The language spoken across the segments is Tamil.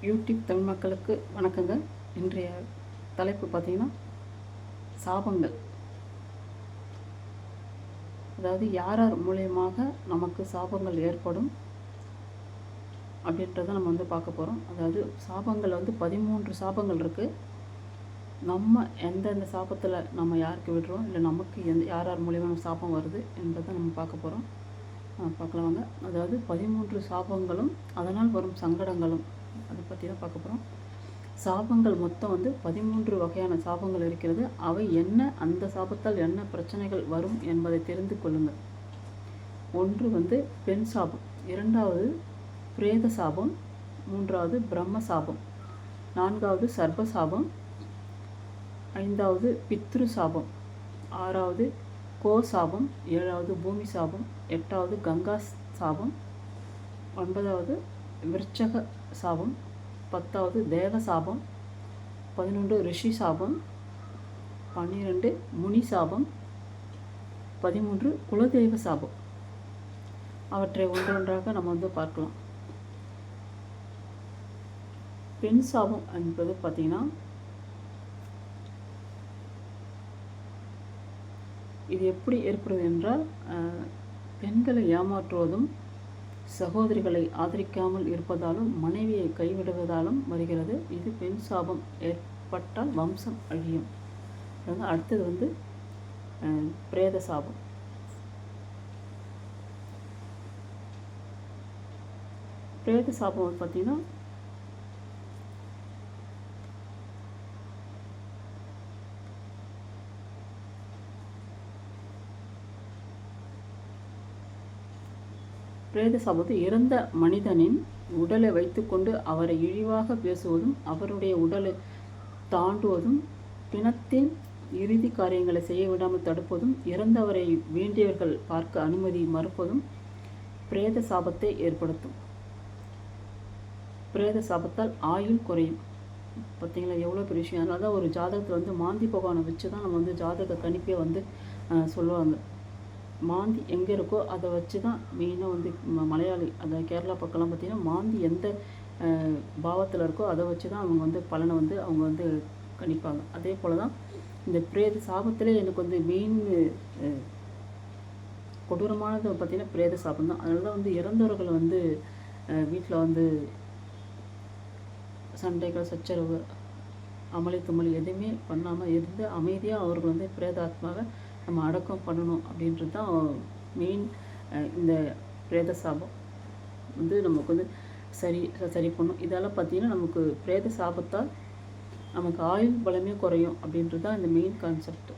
யூடியூப் தமிழ் மக்களுக்கு வணக்கங்க. இன்றைய தலைப்பு பார்த்திங்கன்னா சாபங்கள். அதாவது யார் மூலியமாக நமக்கு சாபங்கள் ஏற்படும் அப்படின்றத நம்ம பார்க்க போகிறோம். அதாவது சாபங்கள் 13 சாபங்கள் இருக்குது. நம்ம எந்தெந்த சாபத்தில் நம்ம யாருக்கு விடுறோம், இல்லை நமக்கு யார் மூலியமாக சாபம் வருது என்பதை நம்ம பார்க்க போகிறோம். பார்க்கலாம் வாங்க. அதாவது 13 சாபங்களும் அதனால் வரும் சங்கடங்களும் அதை பற்றி தான் பார்க்க போகிறோம். சாபங்கள் மொத்தம் 13 வகையான சாபங்கள் இருக்கிறது. அவை என்ன, அந்த சாபத்தால் என்ன பிரச்சனைகள் வரும் என்பதை தெரிந்து கொள்ளுங்கள். ஒன்று பெண் சாபம், இரண்டாவது பிரேத சாபம், மூன்றாவது பிரம்ம சாபம், நான்காவது சர்ப சாபம், ஐந்தாவது பித்ரு சாபம், ஆறாவது கோ சாபம், ஏழாவது பூமி சாபம், எட்டாவது கங்கா சாபம், ஒன்பதாவது விருச்சக சாபம், 10வது தேவ சாபம், 11 ரிஷி சாபம், 12 முனி சாபம், 13 குலதெய்வ சாபம். அவற்றை ஒன்றொன்றாக நம்ம பார்க்கலாம். பெண் சாபம் என்பது பார்த்திங்கன்னா, இது எப்படி ஏற்படுது என்றால், பெண்களை ஏமாற்றுவதும் சகோதரிகளை ஆதரிக்காமல் இருப்பதாலும் மனைவியை கைவிடுவதாலும் வருகிறது. இது பெண் சாபம் ஏற்பட்டால் வம்சம் அழியும். அடுத்தது பிரேத சாபம். பிரேத சாபம் பார்த்திங்கன்னா, பிரேத சாபத்து இறந்த மனிதனின் உடலை வைத்துக்கொண்டு அவரை இழிவாக பேசுவதும், அவருடைய உடலை தாண்டுவதும், பிணத்தின் இறுதி காரியங்களை செய்ய விடாமல் தடுப்பதும், இறந்தவரை வேண்டியவர்கள் பார்க்க அனுமதி மறுப்பதும் பிரேத சாபத்தை ஏற்படுத்தும். பிரேத சாபத்தால் ஆயுள் குறையும். பார்த்தீங்களா எவ்வளோ பெரிய விஷயம். அதனால தான் ஒரு ஜாதகத்தில் மாந்தி பகவானை வச்சு தான் நம்ம ஜாதக கணிப்பே சொல்லுவாங்க. மாந்தி எங்கே இருக்கோ அதை வச்சு தான் மெயினாக மலையாளி, அந்த கேரளா பக்கம்லாம் பார்த்திங்கன்னா மாந்தி எந்த பாவத்தில் இருக்கோ அதை வச்சு தான் அவங்க பலனை அவங்க கணிப்பாங்க. அதே போல் தான் இந்த பிரேத சாபத்திலே எனக்கு மெயின் கொடூரமானது பார்த்திங்கன்னா பிரேத சாபம் தான். அதனால தான் இறந்தவர்கள் வீட்டில் சண்டைகள், சச்சரவு, அமளி துமளி எதுவுமே பண்ணாமல் இருந்து அமைதியாக அவர்கள் பிரேதாத்மாவை நம்ம அடக்கம் பண்ணணும் அப்படின்றது தான் மெயின். இந்த பிரேத சாபம் நமக்கு சரி பண்ணும். இதெல்லாம் பார்த்திங்கன்னா நமக்கு பிரேத சாபத்தால் நமக்கு ஆயுள் பலமே குறையும் அப்படின்றது தான் இந்த மெயின் கான்செப்ட்.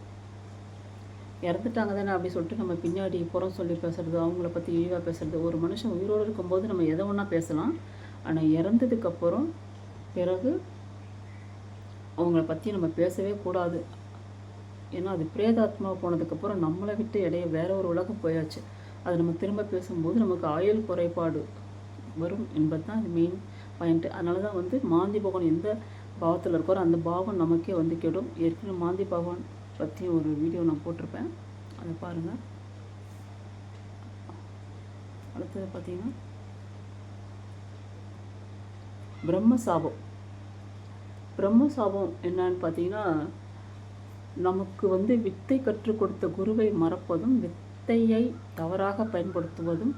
இறந்துட்டாங்க தானே அப்படி சொல்லிட்டு நம்ம பின்னாடி புறம் சொல்லி பேசுகிறது, அவங்கள பற்றி இழிவாக பேசுகிறது. ஒரு மனுஷன் உயிரோடு இருக்கும்போது நம்ம எதை ஒன்றா பேசலாம். ஆனால் இறந்ததுக்கப்புறம் பிறகு அவங்கள பற்றி நம்ம பேசவே கூடாது. ஏன்னா அது பிரேதாத்மா போனதுக்கப்புறம் நம்மளை விட்டு இடையே வேற ஒரு உலகம் போயாச்சு. அது நம்ம திரும்ப பேசும்போது நமக்கு ஆயுள் குறைபாடு வரும் என்பது தான் அது மெயின் பாயிண்ட்டு. அதனால தான் மாந்தி பகவான் எந்த பாவத்தில் இருக்காரோ அந்த பாவம் நமக்கே கெடும். ஏற்கனவே மாந்தி பகவான் பற்றி ஒரு வீடியோ நான் போட்டிருப்பேன், அதை பாருங்கள். அடுத்தது பார்த்திங்கன்னா பிரம்ம சாபம். பிரம்ம சாபம் என்னன்னு பார்த்தீங்கன்னா, நமக்கு வித்தை கற்றுக் கொடுத்த குருவை மறப்பதும், வித்தையை தவறாக பயன்படுத்துவதும்,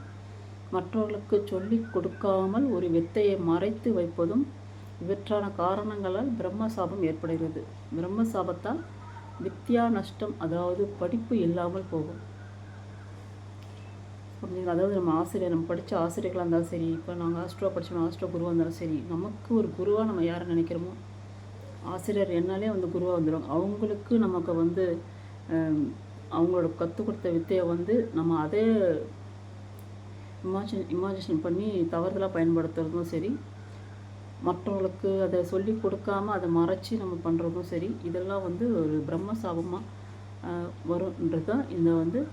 மற்றவர்களுக்கு சொல்லி கொடுக்காமல் ஒரு வித்தையை மறைத்து வைப்பதும், இவற்றான காரணங்களால் பிரம்ம சாபம் ஏற்படுகிறது. பிரம்ம சாபத்தால் வித்யா நஷ்டம், அதாவது படிப்பு இல்லாமல் போகும். அதாவது நம்ம படித்த ஆசிரியர்களாக இருந்தாலும் சரி, இப்போ நாங்கள் ஆஸ்ட்ரோ படித்தோம், ஆஸ்ட்ரோ குருவாக இருந்தாலும் சரி, நமக்கு ஒரு குருவாக நம்ம யாரை நினைக்கிறோமோ, ஆசிரியர் என்னாலே குருவாக வந்துடும். அவங்களுக்கு நமக்கு அவங்களோட கற்றுக் கொடுத்த வித்தையை நம்ம அதே இமேஜினேஷன் பண்ணி தவறுதலாக பயன்படுத்துறதும் சரி, மற்றவங்களுக்கு அதை சொல்லி கொடுக்காமல் அதை மறைச்சி நம்ம பண்ணுறதும் சரி, இதெல்லாம் ஒரு பிரம்ம சாபமாக வரும்ன்றது தான் இந்த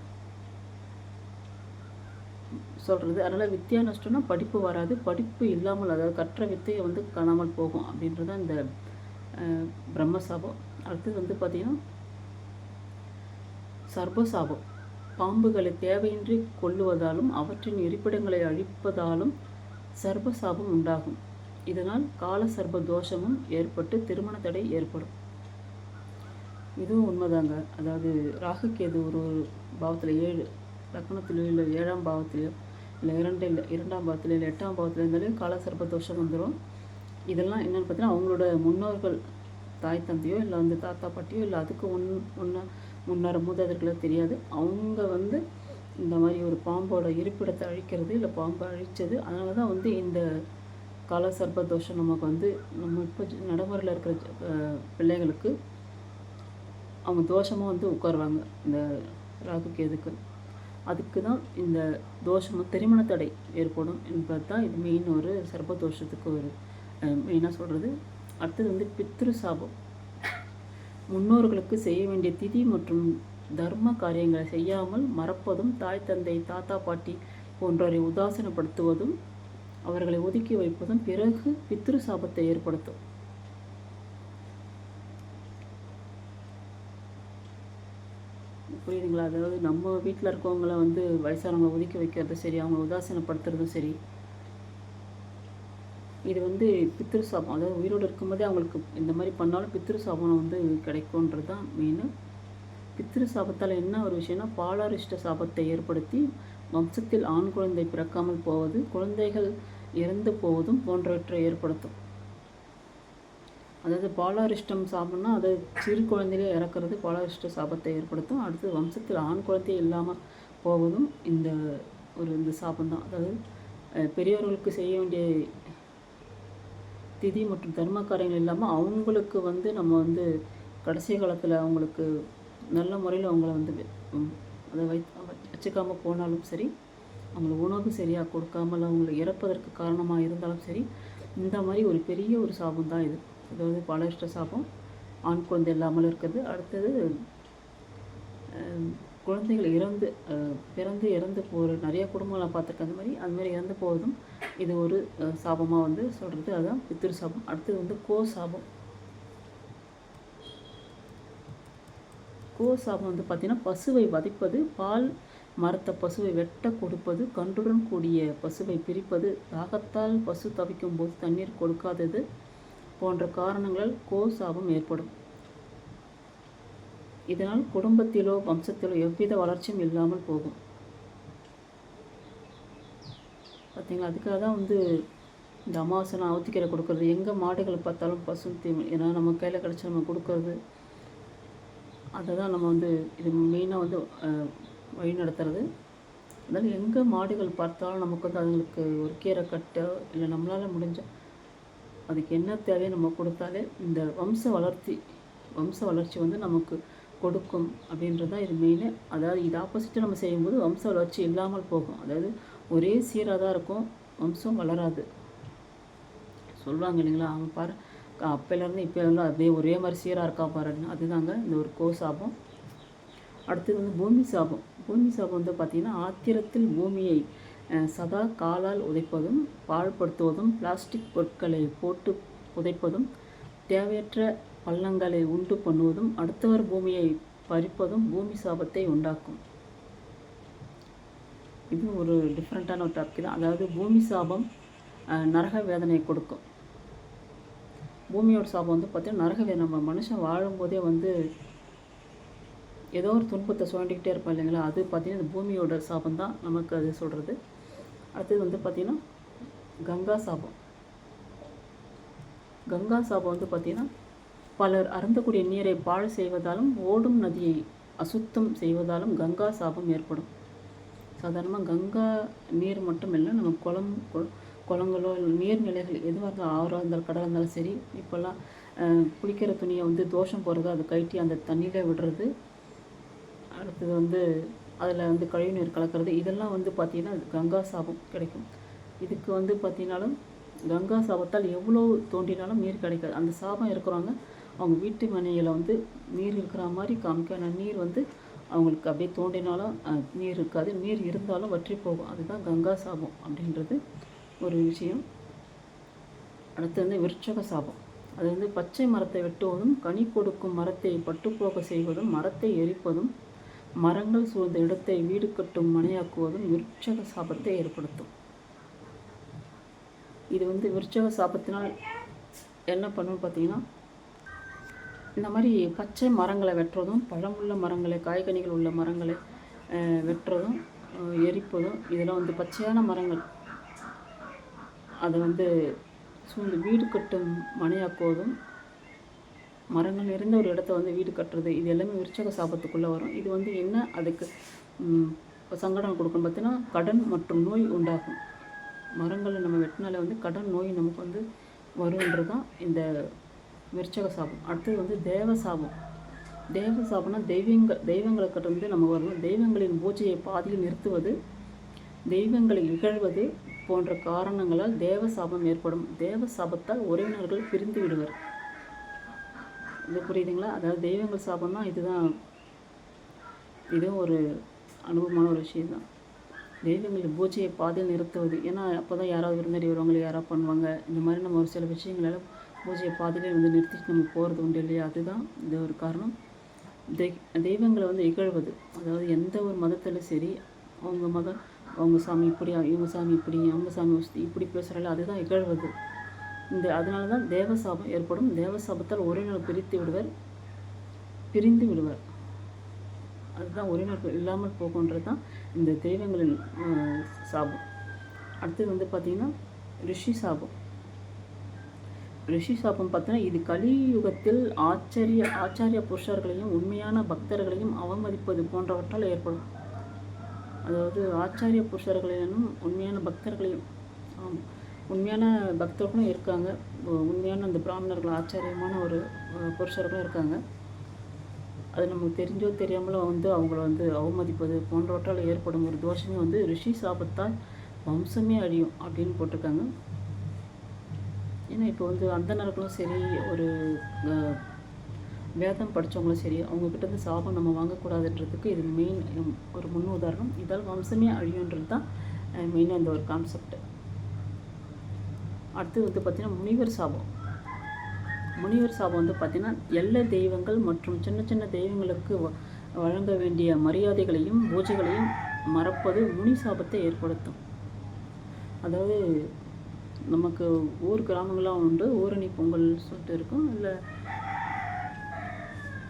சொல்கிறது. அதனால் வித்யா நஷ்டம்னா படிப்பு வராது, படிப்பு இல்லாமல், அதாவது கற்ற வித்தையை காணாமல் போகும் அப்படின்றது தான் இந்த பிரம்ம சாபம். அடுத்தது பார்த்திங்கன்னா சர்பசாபம். பாம்புகளை தேவையின்றி கொல்லுவதாலும் அவற்றின் இருப்பிடங்களை அழிப்பதாலும் சர்பசாபம் உண்டாகும். இதனால் கால சர்ப்ப தோஷமும் ஏற்பட்டு திருமண தடை ஏற்படும். இதுவும் உண்மைதாங்க. அதாவது ராகு கேது ஒரு பாவத்தில் 7 லக்னத்திலையோ இல்லை 7ஆம் பாவத்திலையோ இல்லை 2ஆம் பாவத்திலையோ இல்லை 8ஆம் பாவத்தில் இருந்தாலே கால சர்ப்ப தோஷம் வந்துடும். இதெல்லாம் என்னென்னு பார்த்தீங்கன்னா அவங்களோட முன்னோர்கள் தாய் தந்தையோ இல்லை வந்து தாத்தா பாட்டியோ இல்லை அதுக்கு முன்னர மூதாதைர்களோ தெரியாது, அவங்க வந்து இந்த மாதிரி ஒரு பாம்போட இருப்பிடத்தை அழிக்கிறது இல்லை பாம்பை அழித்தது. அதனால தான் வந்து இந்த கால சர்ப்ப தோஷம் நமக்கு வந்து நம்ம இப்போ நடைமுறையில் இருக்கிற பிள்ளைங்களுக்கு அவங்க தோஷமாக வந்து உட்காருவாங்க இந்த ராகு கேதுக்கு. அதுக்கு தான் இந்த தோஷமும் திருமண தடை ஏற்படும் என்பது தான் இது மெயின் ஒரு சர்ப்ப தோஷத்துக்கு ஒரு மெயினாக சொல்கிறது. அடுத்தது வந்து பித்ரு சாபம். முன்னோர்களுக்கு செய்ய வேண்டிய திதி மற்றும் தர்ம காரியங்களை செய்யாமல் மறப்பதும், தாய் தந்தை தாத்தா பாட்டி போன்றவரை உதாசீனப்படுத்துவதும், அவர்களை ஒதுக்கி வைப்பதும் பிறகு பித்ரு சாபத்தை ஏற்படுத்தும். புரியுதுங்களா? அதாவது நம்ம வீட்டில் இருக்கவங்கள வந்து வயசானவங்களை ஒதுக்கி வைக்கிறது சரி, அவங்கள உதாசீனப்படுத்துறதும் சரி, இது வந்து பித்ரு சாபம். அதாவது உயிரோடு இருக்கும்போதே அவங்களுக்கு இந்த மாதிரி பண்ணாலும் பித்ரு சாபம் வந்து கிடைக்கும்ன்றது தான் மெயின். பித்ரு சாபத்தால் என்ன ஒரு விஷயம்னா பாலாரிஷ்ட சாபத்தை ஏற்படுத்தி வம்சத்தில் ஆண் குழந்தை பிறக்காமல் போவது, குழந்தைகள் இறந்து போவதும் போன்றவற்றை ஏற்படுத்தும். அதாவது பாலாரிஷ்டம் சாபம்னா அது சிறு குழந்தையிலே இறக்குறது பாலாரிஷ்ட சாபத்தை ஏற்படுத்தும். அடுத்து வம்சத்தில் ஆண் குழந்தை இல்லாமல் போவதும் இந்த சாபம் தான். அதாவது பெரியவர்களுக்கு செய்ய வேண்டிய திதி மற்றும் தர்ம காரியங்கள் இல்லாமல் அவங்களுக்கு வந்து நம்ம வந்து கடைசி காலத்தில் அவங்களுக்கு நல்ல முறையில் அவங்கள வந்து அதை வச்சுக்காமல் போனாலும் சரி, அவங்களுக்கு உணவு சரியாக கொடுக்காமல் அவங்களை இறப்பதற்கு காரணமாக இருந்தாலும் சரி, இந்த மாதிரி ஒரு பெரிய ஒரு சாபம் தான் இது. அதாவது பாலாரிஷ்ட சாபம், ஆண் குழந்தை இல்லாமல் இருக்கிறது. அடுத்தது குழந்தைகள் பிறந்து இறந்து போகிற நிறைய குடும்பங்களை பார்த்துருக்கேன். அந்த மாதிரி இறந்து போவதும் இது ஒரு சாபமாக வந்து சொல்கிறது. அதுதான் பித்ரு சாபம். அடுத்தது வந்து கோ சாபம். கோ சாபம் வந்து பார்த்திங்கன்னா பசுவை வதைப்பது, பால் மரத்த பசுவை வெட்ட கொடுப்பது, கன்றுடன் கூடிய பசுவை பிரிப்பது, தாகத்தால் பசு தவிக்கும் போது தண்ணீர் கொடுக்காதது போன்ற காரணங்களால் கோ சாபம் ஏற்படும். இதனால் குடும்பத்திலோ வம்சத்திலோ எவ்வித வளர்ச்சியும் இல்லாமல் போகும். பார்த்தீங்களா? அதுக்காக தான் வந்து இந்த அமாவாசை அவுத்திக்கீரை கொடுக்கறது, எங்கே மாடுகளை பார்த்தாலும் பசு தீமை ஏன்னா நம்ம கையில் கிடச்சி நம்ம கொடுக்கறது, அதை தான் நம்ம வந்து இது மெயினாக வந்து வழி நடத்துறது. அதனால் எங்கே மாடுகள் பார்த்தாலும் நமக்கு வந்து அதுங்களுக்கு ஒரு கீரை கட்டோ இல்லை நம்மளால் முடிஞ்ச அதுக்கு என்ன தேவையோ நம்ம கொடுத்தாலே இந்த வம்ச வளர்ச்சி வந்து நமக்கு கொடுக்கும் அப்படின்றது தான் இது மெயின். அதாவது இது ஆப்போசிட்டாக நம்ம செய்யும்போது வம்ச வளர்ச்சி இல்லாமல் போகும். அதாவது ஒரே சீராக தான் இருக்கும், வம்சம் வளராது சொல்லுவாங்க இல்லைங்களா? அவங்க பாரு அப்போலேருந்து இப்போ எல்லாம் அப்படியே ஒரே மாதிரி சீராக இருக்கா பாருன்னு, அதுதாங்க இந்த ஒரு கோ சாபம். அடுத்தது வந்து பூமி சாபம். பூமி சாபம் வந்து பார்த்திங்கன்னா ஆத்திரத்தில் பூமியை சதா காலால் உதைப்பதும், பாழ்படுத்துவதும், பிளாஸ்டிக் பொருட்களை போட்டு புதைப்பதும், தேவையற்ற பள்ளங்களை உண்டு பண்ணுவதும், அடுத்தவர் பூமியை பறிப்பதும் பூமி சாபத்தை உண்டாக்கும். இது ஒரு டிஃப்ரெண்ட்டான ஒரு டாபிக் தான். அதாவது பூமி சாபம் நரக வேதனையை கொடுக்கும். பூமியோட சாபம் வந்து பார்த்திங்கன்னா நரக வேதனை. நம்ம மனுஷன் வாழும்போதே வந்து ஏதோ ஒரு துன்பத்தை சுரண்டிக்கிட்டே இருப்போம் இல்லைங்களா? அது பார்த்திங்கன்னா இந்த பூமியோட சாபம் தான் நமக்கு அது சொல்கிறது. அடுத்தது வந்து பார்த்திங்கன்னா கங்கா சாபம். கங்கா சாபம் வந்து பார்த்திங்கன்னா பலர் அருந்தக்கூடிய நீரை பாழ் செய்வதாலும் ஓடும் நதியை அசுத்தம் செய்வதாலும் கங்கா சாபம் ஏற்படும். சாதாரணமாக கங்கா நீர் மட்டும் இல்லை, நம்ம குளங்களோ நீர்நிலைகள் எதுவாக இருந்தாலும் ஆறாக இருந்தாலும் கடலாக இருந்தாலும் சரி, இப்போல்லாம் குளிக்கிற துணியை வந்து தோஷம் போகிறது, அதை கழட்டி அந்த தண்ணியில் விடுறது, அடுத்தது வந்து அதில் வந்து கழிவுநீர் கலக்கிறது, இதெல்லாம் வந்து பார்த்திங்கன்னா கங்கா சாபம் கிடைக்கும். இதுக்கு வந்து பார்த்திங்கனாலும் கங்கா சாபத்தால் எவ்வளோ தோண்டினாலும் நீர் கிடைக்காது. அந்த சாபம் இருக்கிறவங்க அவங்க வீட்டு மனையில் வந்து நீர் இருக்கிற மாதிரி காமிக்க, நீர் வந்து அவங்களுக்கு அப்படியே தோண்டினாலும் நீர் இருக்காது, நீர் இருந்தாலும் வற்றி போகும். அதுதான் கங்கா சாபம் அப்படின்றது ஒரு விஷயம். அடுத்து வந்து விருட்சக சாபம். அது வந்து பச்சை மரத்தை வெட்டுவதும், கனி கொடுக்கும் மரத்தை பட்டுப்போக செய்வதும், மரத்தை எரிப்பதும், மரங்கள் சூழ்ந்த இடத்தை வீடு கட்டும் மனையாக்குவதும் விருட்சக சாபத்தை ஏற்படுத்தும். இது வந்து விருச்சக சாபத்தினால் என்ன பண்ணணும்னு பார்த்தீங்கன்னா, இந்த மாதிரி பச்சை மரங்களை வெட்டுறதும், பழமுள்ள மரங்களை, காய்கனிகள் உள்ள மரங்களை வெட்டுறதும், எரிப்பதும், இதெல்லாம் வந்து பச்சையான மரங்கள் அதை வந்து சூழ்ந்து வீடு கட்டும் மனையாக்குவதும், மரங்கள் நிறைந்த ஒரு இடத்த வந்து வீடு கட்டுறது, இது எல்லாமே விருச்சக சாபத்துக்குள்ளே வரும். இது வந்து என்ன அதுக்கு சங்கடம் கொடுக்கணும் பார்த்தீங்கன்னா, கடன் மற்றும் நோய் உண்டாகும். மரங்களை நம்ம வெட்டினாலே வந்து கடன் நோய் நமக்கு வந்து வருன்றது தான் இந்த விருச்சக சாபம். அடுத்தது வந்து தேவ சாபம். தேவ சாபம்னா தெய்வங்களுக்கு வந்து நம்ம வரணும். தெய்வங்களின் பூஜையை பாதியில் நிறுத்துவது, தெய்வங்களை இகழ்வது போன்ற காரணங்களால் தேவ சாபம் ஏற்படும். தேவ சாபத்தால் உறவினர்கள் பிரிந்து விடுவர். இது புரியுதுங்களா? அதாவது தெய்வங்கள் சாபம்னா இதுவும் ஒரு அனுபவமான ஒரு விஷயம்தான். தெய்வங்களின் பூஜையை பாதியில் நிறுத்துவது. ஏன்னா அப்போ தான் யாராவது விருந்தாடி வருவாங்க, யாராவது பண்ணுவாங்க. இந்த மாதிரி நம்ம ஒரு சில விஷயங்களெல்லாம் பூஜையை பாதியிலே வந்து நிறுத்திட்டு நம்ம போகிறது உண்டு இல்லையா? அதுதான் இந்த ஒரு காரணம். தெய்வங்களை வந்து இகழ்வது, அதாவது எந்த ஒரு மதத்திலும் சரி, அவங்க சாமி இப்படி, இவங்க சாமி இப்படி, அவங்க சாமி இப்படி பேசுகிறாங்க, அதுதான் இகழ்வது. அதனால தான் தேவசாபம் ஏற்படும். தேவசாபத்தால் உறவினர் பிரிந்து விடுவர். அதுதான் உறவினர்கள் இல்லாமல் போகுன்றது தான் இந்த தெய்வங்களின் சாபம். அடுத்தது வந்து பார்த்திங்கன்னா ரிஷி சாபம். ரிஷி சாபம் பார்த்தீங்கன்னா, இது கலியுகத்தில் ஆச்சாரிய புருஷர்களையும் உண்மையான பக்தர்களையும் அவமதிப்பது போன்றவற்றால் ஏற்படும். அதாவது ஆச்சாரிய புருஷர்களையும் உண்மையான பக்தர்களையும், உண்மையான பக்தர்களும் இருக்காங்க, உண்மையான அந்த பிராமணர்கள் ஆச்சாரியமான ஒரு புருஷர்களும் இருக்காங்க. அது நமக்கு தெரிஞ்சோ தெரியாமலோ வந்து அவங்கள வந்து அவமதிப்பது போன்றவற்றால் ஏற்படும் ஒரு தோஷமே வந்து ரிஷி சாபத்தால் வம்சமே அழியும் அப்படின்னு போட்டிருக்காங்க. ஏன்னா இப்போ வந்து அந்தணர்களும் சரி, ஒரு வேதம் படித்தவங்களும் சரி, அவங்கக்கிட்ட இருந்து சாபம் நம்ம வாங்கக்கூடாதுன்றதுக்கு இது மெயின் ஒரு முன் உதாரணம். இதால் வம்சமே அழியுன்றது தான் மெயினாக இந்த ஒரு கான்செப்ட். அடுத்து வந்து பார்த்திங்கன்னா முனிவர் சாபம். முனிவர் சாபம் வந்து பார்த்திங்கன்னா, எல்லா தெய்வங்கள் மற்றும் சின்ன சின்ன தெய்வங்களுக்கு வழங்க வேண்டிய மரியாதைகளையும் பூஜைகளையும் மறப்பது முனி சாபத்தை ஏற்படுத்தும். அதாவது நமக்கு ஊர் கிராமங்களாம் உண்டு, ஊரணி பொங்கல் சொல்லிட்டு இருக்கும், இல்லை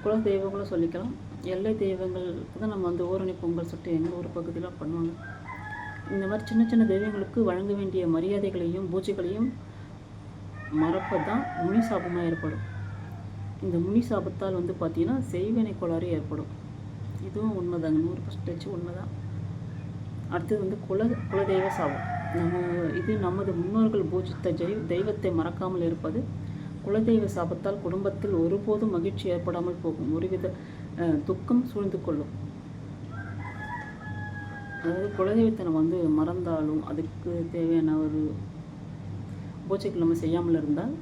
குல தெய்வங்களும் சொல்லிக்கலாம். எல்லை தெய்வங்களுக்கு தான் நம்ம வந்து ஊரணி பொங்கல் சொல்லிட்டு எங்கள் ஊர் பகுதியில் பண்ணுவாங்க. இந்த மாதிரி சின்ன சின்ன தெய்வங்களுக்கு வழங்க வேண்டிய மரியாதைகளையும் பூஜைகளையும் மறப்பது தான் முனி சாபமாக ஏற்படும். இந்த முனி சாபத்தால் வந்து பார்த்திங்கன்னா செய்வினை கோளாறு ஏற்படும். இதுவும் உண்மைதாங்க, 100% உண்மைதான். அடுத்தது வந்து குலதெய்வ சாபம். நமது முன்னோர்கள் பூஜித்த தெய்வத்தை மறக்காமல் இருப்பது. குலதெய்வ சாபத்தால் குடும்பத்தில் ஒருபோதும் மகிழ்ச்சி ஏற்படாமல் போகும், ஒருவித துக்கம் சூழ்ந்து கொள்ளும். அதாவது குலதெய்வத்தை நம்ம வந்து மறந்தாலும் அதுக்கு தேவையான ஒரு பூஜைகள் நம்ம செய்யாமல் இருந்தால்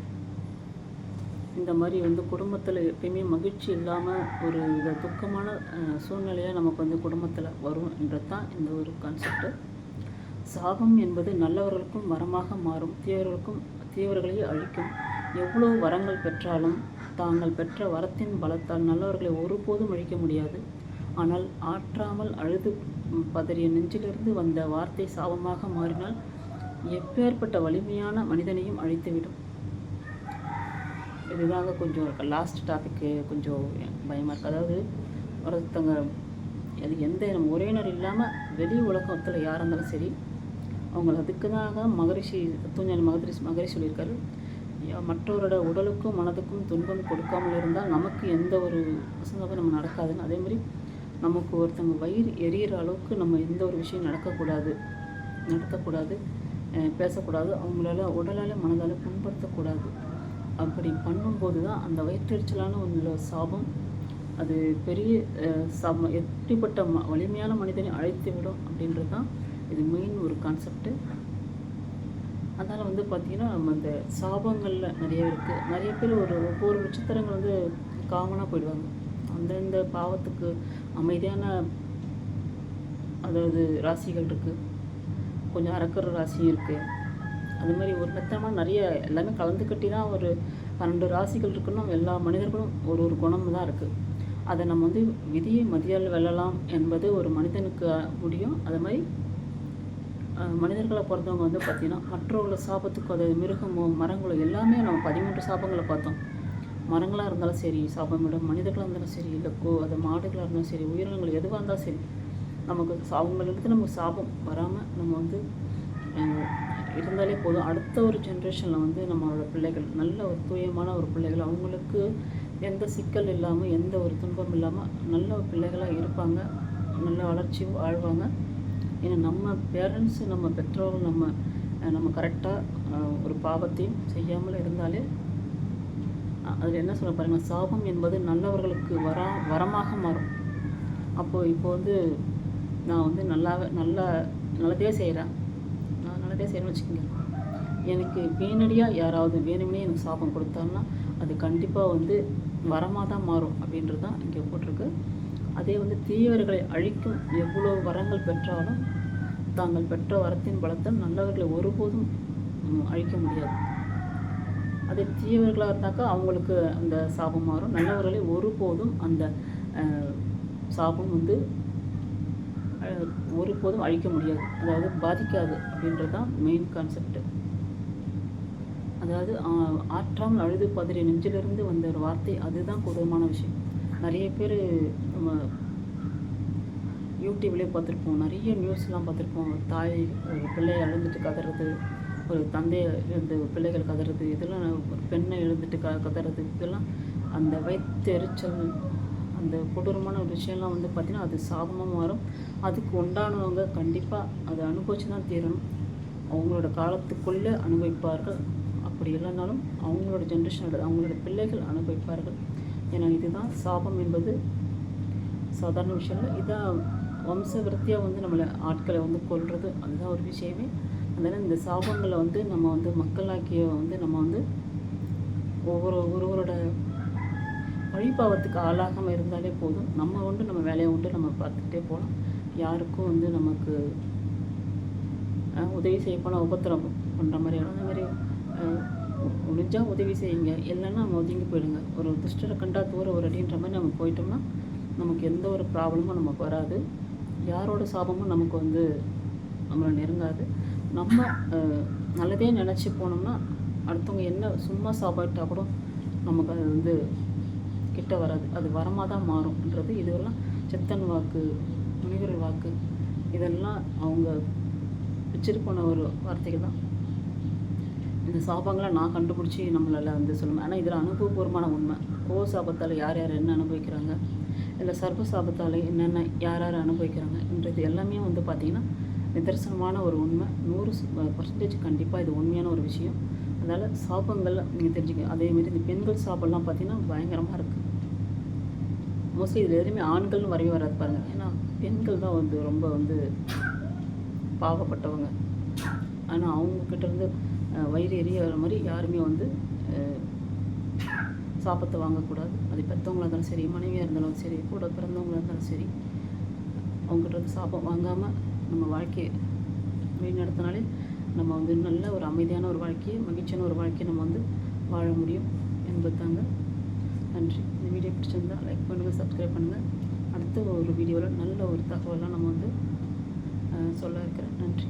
இந்த மாதிரி வந்து குடும்பத்தில் எப்பயுமே மகிழ்ச்சி இல்லாமல் ஒரு வித துக்கமான சூழ்நிலையாக நமக்கு வந்து குடும்பத்தில் வரும் என்றது தான் இந்த ஒரு கான்செப்டு. சாபம் என்பது நல்லவர்களுக்கும் வரமாக மாறும், தீயவர்களை அழிக்கும். எவ்வளோ வரங்கள் பெற்றாலும் தாங்கள் பெற்ற வரத்தின் பலத்தால் நல்லவர்களை ஒருபோதும் அழிக்க முடியாது. ஆனால் ஆற்றாமல் அழுது பதறிய நெஞ்சிலிருந்து வந்த வார்த்தை சாபமாக மாறினால் எப்பேற்பட்ட வலிமையான மனிதனையும் அழித்துவிடும். இதுதாங்க கொஞ்சம் லாஸ்ட் டாபிக்கு கொஞ்சம் பயமாக இருக்குது. அதாவது ஒருத்தங்க எந்த நம்ம உறவினர் இல்லாமல் வெளி உலகத்தில் யாராக இருந்தாலும் சரி, அவங்க அதுக்கு தான் தத்துவஞானி மகரிஷி சொல்லியிருக்காரு, மற்றவரோட உடலுக்கும் மனதுக்கும் துன்பம் கொடுக்காமல் இருந்தால் நமக்கு எந்த ஒரு வசந்தமும் நம்ம நடக்காதுன்னு. அதேமாதிரி நமக்கு ஒருத்தவங்க வயிறு எரியிற அளவுக்கு நம்ம எந்த ஒரு விஷயம் நடத்தக்கூடாது, பேசக்கூடாது, அவங்களால உடலால் மனதால் புண்படுத்தக்கூடாது. அப்படி பண்ணும்போது தான் அந்த வயிற்றெரிச்சலான உள்ள சாபம் அது பெரிய சாபம் எப்படிப்பட்ட வலிமையான மனிதனை அழைத்து விடும் அப்படின்றது தான் இது மெயின் ஒரு கான்செப்டு. அதனால் வந்து பார்த்திங்கன்னா நம்ம அந்த சாபங்களில் நிறைய இருக்குது. நிறைய பேர் ஒவ்வொரு நட்சத்திரங்கள் வந்து காமனாக போயிடுவாங்க. அந்தந்த பாவத்துக்கு அமைதியான அதாவது ராசிகள் இருக்குது, கொஞ்சம் அரக்கர் ராசியும் இருக்குது. அது மாதிரி ஒரு மெத்தமாக நிறைய எல்லாமே கலந்து கட்டி தான் ஒரு 12 ராசிகள் இருக்குன்னா எல்லா மனிதர்களும் ஒரு குணம் தான் இருக்குது. அதை நம்ம வந்து விதியை மதியால் வெல்லலாம் என்பது ஒரு மனிதனுக்கு முடியும். அது மாதிரி மனிதர்களை பொறுத்தவங்க வந்து பார்த்திங்கன்னா மற்றவங்கள சாபத்துக்கும், அதாவது மிருகமோ மரங்களோ எல்லாமே நம்ம 13 சாபங்களை பார்த்தோம். மரங்களாக இருந்தாலும் சரி சாபமிடும், மனிதர்களாக இருந்தாலும் சரி, இல்லை அது மாடுகளாக இருந்தாலும் சரி, உயிரினங்கள் எதுவாக இருந்தாலும் சரி, நமக்கு அவங்களுக்கு நமக்கு சாபம் வராமல் நம்ம வந்து இருந்தாலே போதும். அடுத்த ஒரு ஜென்ரேஷனில் வந்து நம்மளோட பிள்ளைகள் நல்ல ஒரு தூயமான ஒரு பிள்ளைகள், அவங்களுக்கு எந்த சிக்கல் இல்லாமல் எந்த ஒரு துன்பம் இல்லாமல் நல்ல ஒரு பிள்ளைகளாக இருப்பாங்க, நல்ல வளர்ச்சி வாழ்வாங்க. ஏன்னா நம்ம பேரண்ட்ஸு, நம்ம பெற்றோர்கள் நம்ம கரெக்டாக ஒரு பாவத்தையும் செய்யாமல் இருந்தாலே அதில் என்ன சொல்ல பாருங்கள், சாபம் என்பது நல்லவர்களுக்கு வரமாக மாறும். அப்போது இப்போ வந்து நான் வந்து நல்லதே செய்கிறேன், நான் நல்லதே செய்கிறேன்னு வச்சுக்கோங்க. எனக்கு வேணடியாக யாராவது வேணும்னே எனக்கு சாபம் கொடுத்தாங்கன்னா அது கண்டிப்பாக வந்து வரமாக தான் மாறும் அப்படின்றது தான் இங்கே போட்டிருக்கு. அதே வந்து தீயவர்களை அழிக்கும் எவ்வளோ வரங்கள் பெற்றாலும் தாங்கள் பெற்ற வரத்தின் பலத்தால் நல்லவர்களை ஒருபோதும் அழிக்க முடியாது. அதே தீயவர்களாக இருந்தாக்கா அவங்களுக்கு அந்த சாபம் மாறும், நல்லவர்களை ஒருபோதும் அந்த சாபம் வந்து ஒருபோதும் அழிக்க முடியாது, அதாவது பாதிக்காது அப்படின்றது தான் மெயின் கான்செப்ட். அதாவது ஆற்றாமல் அழுது பதறி நெஞ்சிலிருந்து வந்த ஒரு வார்த்தை, அதுதான் கொடூரமான விஷயம். நிறைய பேர் நம்ம யூடியூப்லேயே பார்த்துருப்போம், நிறைய நியூஸ்லாம் பார்த்துருப்போம். தாய் ஒரு பிள்ளையை இழந்துட்டு கதறது, ஒரு தந்தையை இழந்து பிள்ளைகள் கதறது, இதெல்லாம் ஒரு பெண்ணை இழந்துட்டு கதறது, இதெல்லாம் அந்த வயிற்றெரிச்சல், அந்த கொடூரமான ஒரு விஷயம்லாம் வந்து பார்த்திங்கன்னா அது சாபமாக மாறும். அதுக்கு உண்டானவங்க கண்டிப்பாக அதை அனுபவிச்சு தான் தீரணும். அவங்களோட காலத்துக்குள்ளே அனுபவிப்பார்கள். அப்படி இல்லைனாலும் அவங்களோட ஜென்ரேஷனோட அவங்களோட பிள்ளைகள் அனுபவிப்பார்கள். ஏன்னா இதுதான் சாபம் என்பது சாதாரண விஷயம் இல்லை. இதான் வம்ச விருத்தியாக வந்து நம்மளை ஆட்களை வந்து கொல்றது, அதுதான் ஒரு விஷயமே. அதனால் இந்த சாபங்களை வந்து நம்ம வந்து மக்களாக்கிய வந்து நம்ம வந்து ஒருவரோட வழிபாவத்துக்கு ஆளாகாமல் இருந்தாலே போதும். நம்ம உண்டு நம்ம வேலையை உண்டு நம்ம பார்த்துக்கிட்டே போகலாம். யாருக்கும் வந்து நமக்கு உதவி செய்ய போனால் உபத்திரம் பண்ணுற மாதிரியான அந்த மாதிரி முடிஞ்சால் உதவி செய்யுங்க, இல்லைன்னா நம்ம ஒதுங்கி போயிடுங்க. ஒரு துஷ்டரை கண்டா தூர ஒரு அடின்ற மாதிரி நம்ம போயிட்டோம்னா நமக்கு எந்த ஒரு ப்ராப்ளமும் நமக்கு வராது, யாரோட சாபமும் நமக்கு வந்து நம்மளை நெருங்காது. நம்ம நல்லதே நினச்சி போனோம்னா அடுத்தவங்க என்ன சும்மா சாப்பிட்டா கூட நமக்கு அது வந்து கிட்ட வராது, அது வரமாக தான் மாறும்ன்றது. இதெல்லாம் சித்தன் வாக்கு, முனிவர் வாக்கு, இதெல்லாம் அவங்க வச்சுட்டு போன ஒரு வார்த்தைகள் தான். இந்த சாபங்களை நான் கண்டுபிடிச்சி நம்மளால் வந்து சொல்லணும். ஆனால் இதில் அனுபவபூர்வமான உண்மை. சாபத்தால் யார் யார் என்ன அனுபவிக்கிறாங்க, இல்லை சர்வ சாபத்தால் என்னென்ன யார் யார் அனுபவிக்கிறாங்கன்றது எல்லாமே வந்து பார்த்திங்கன்னா நிதர்சனமான ஒரு உண்மை. 100% கண்டிப்பாக இது உண்மையான ஒரு விஷயம். அதனால் சாபங்கள் நீங்கள் தெரிஞ்சுக்க. அதேமாரி இந்த பெண்கள் சாபம்லாம் பார்த்திங்கன்னா பயங்கரமாக இருக்குது. மோஸ்ட்லி இதில் எதுவுமே ஆண்கள்னு வரவே வராது பாருங்கள். ஏன்னா பெண்கள் தான் வந்து ரொம்ப வந்து பாவப்பட்டவங்க. ஆனால் அவங்கக்கிட்டேருந்து வயிறு எரியிற மாதிரி யாருமே வந்து சாபத்தை வாங்கக்கூடாது. அது பெற்றவங்களாக இருந்தாலும் சரி, மனைவியாக இருந்தாலும் சரி, கூட பிறந்தவங்களாக இருந்தாலும் சரி, அவங்ககிட்ட சாபம் வாங்காமல் நம்ம வாழ்க்கையை வழிநடத்தினாலே நம்ம வந்து நல்ல ஒரு அமைதியான ஒரு வாழ்க்கையை, மகிழ்ச்சியான ஒரு வாழ்க்கையை நம்ம வந்து வாழ முடியும் என்பது தாங்க. நன்றி. இந்த வீடியோ பிடிச்சிருந்தால் லைக் பண்ணுங்கள், சப்ஸ்கிரைப் பண்ணுங்கள். அடுத்த ஒரு வீடியோவில் நல்ல ஒரு தகவலாம் நம்ம வந்து சொல்ல இருக்கிறேன். நன்றி.